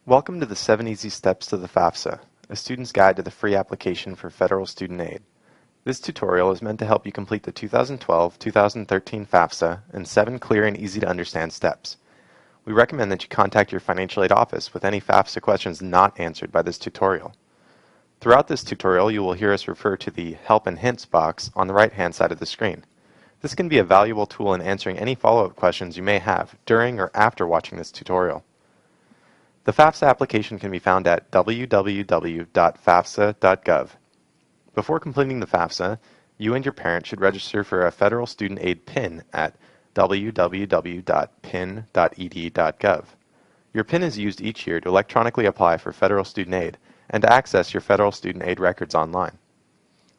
Welcome to the 7 Easy Steps to the FAFSA, a student's guide to the free application for federal student aid. This tutorial is meant to help you complete the 2012-2013 FAFSA in 7 clear and easy to understand steps. We recommend that you contact your financial aid office with any FAFSA questions not answered by this tutorial. Throughout this tutorial, you will hear us refer to the Help and Hints box on the right-hand side of the screen. This can be a valuable tool in answering any follow-up questions you may have during or after watching this tutorial. The FAFSA application can be found at www.fafsa.gov. Before completing the FAFSA, you and your parent should register for a federal student aid PIN at www.pin.ed.gov. Your PIN is used each year to electronically apply for federal student aid and to access your federal student aid records online.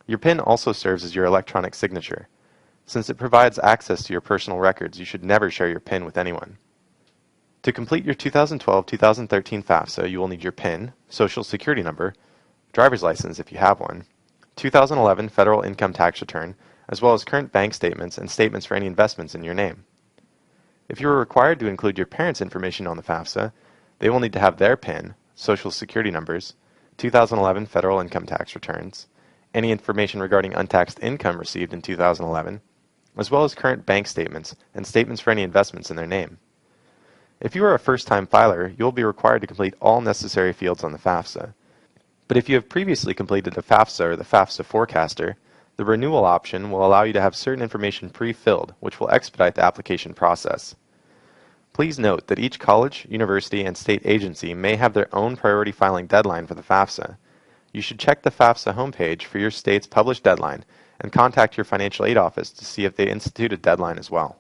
Your PIN also serves as your electronic signature. Since it provides access to your personal records, you should never share your PIN with anyone. To complete your 2012-2013 FAFSA, you will need your PIN, Social Security number, driver's license if you have one, 2011 federal income tax return, as well as current bank statements and statements for any investments in your name. If you are required to include your parents' information on the FAFSA, they will need to have their PIN, Social Security numbers, 2011 federal income tax returns, any information regarding untaxed income received in 2011, as well as current bank statements and statements for any investments in their name. If you are a first-time filer, you will be required to complete all necessary fields on the FAFSA. But if you have previously completed the FAFSA or the FAFSA Forecaster, the renewal option will allow you to have certain information pre-filled, which will expedite the application process. Please note that each college, university, and state agency may have their own priority filing deadline for the FAFSA. You should check the FAFSA homepage for your state's published deadline and contact your financial aid office to see if they institute a deadline as well.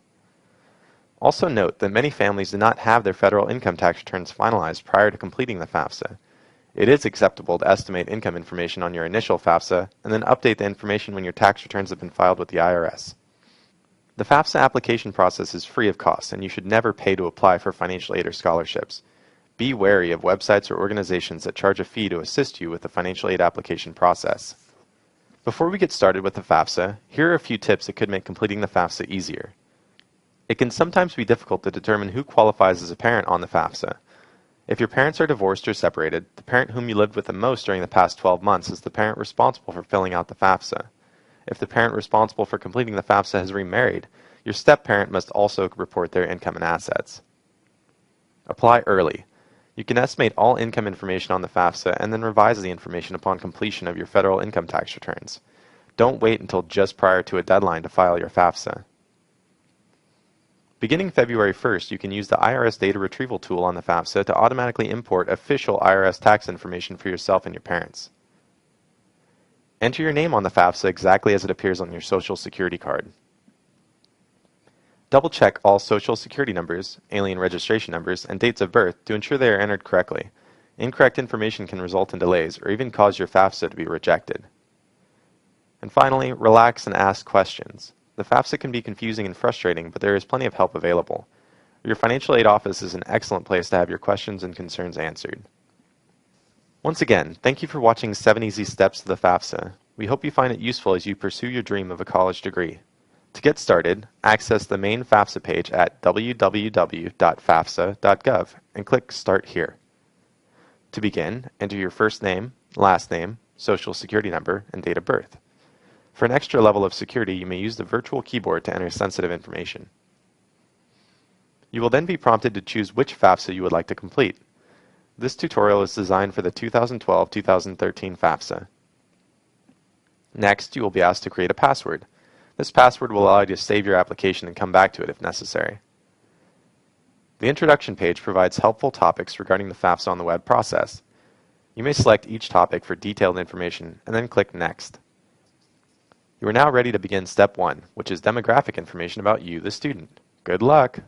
Also note that many families do not have their federal income tax returns finalized prior to completing the FAFSA. It is acceptable to estimate income information on your initial FAFSA and then update the information when your tax returns have been filed with the IRS. The FAFSA application process is free of cost, and you should never pay to apply for financial aid or scholarships. Be wary of websites or organizations that charge a fee to assist you with the financial aid application process. Before we get started with the FAFSA, here are a few tips that could make completing the FAFSA easier. It can sometimes be difficult to determine who qualifies as a parent on the FAFSA. If your parents are divorced or separated, the parent whom you lived with the most during the past 12 months is the parent responsible for filling out the FAFSA. If the parent responsible for completing the FAFSA has remarried, your step-parent must also report their income and assets. Apply early. You can estimate all income information on the FAFSA and then revise the information upon completion of your federal income tax returns. Don't wait until just prior to a deadline to file your FAFSA. Beginning February 1st, you can use the IRS data retrieval tool on the FAFSA to automatically import official IRS tax information for yourself and your parents. Enter your name on the FAFSA exactly as it appears on your Social Security card. Double-check all Social Security numbers, alien registration numbers, and dates of birth to ensure they are entered correctly. Incorrect information can result in delays or even cause your FAFSA to be rejected. And finally, relax and ask questions. The FAFSA can be confusing and frustrating, but there is plenty of help available. Your financial aid office is an excellent place to have your questions and concerns answered. Once again, thank you for watching 7 Easy Steps to the FAFSA. We hope you find it useful as you pursue your dream of a college degree. To get started, access the main FAFSA page at www.fafsa.gov and click Start Here. To begin, enter your first name, last name, Social Security number, and date of birth. For an extra level of security, you may use the virtual keyboard to enter sensitive information. You will then be prompted to choose which FAFSA you would like to complete. This tutorial is designed for the 2012-2013 FAFSA. Next, you will be asked to create a password. This password will allow you to save your application and come back to it if necessary. The introduction page provides helpful topics regarding the FAFSA on the web process. You may select each topic for detailed information and then click Next. You are now ready to begin Step 1, which is demographic information about you, the student. Good luck!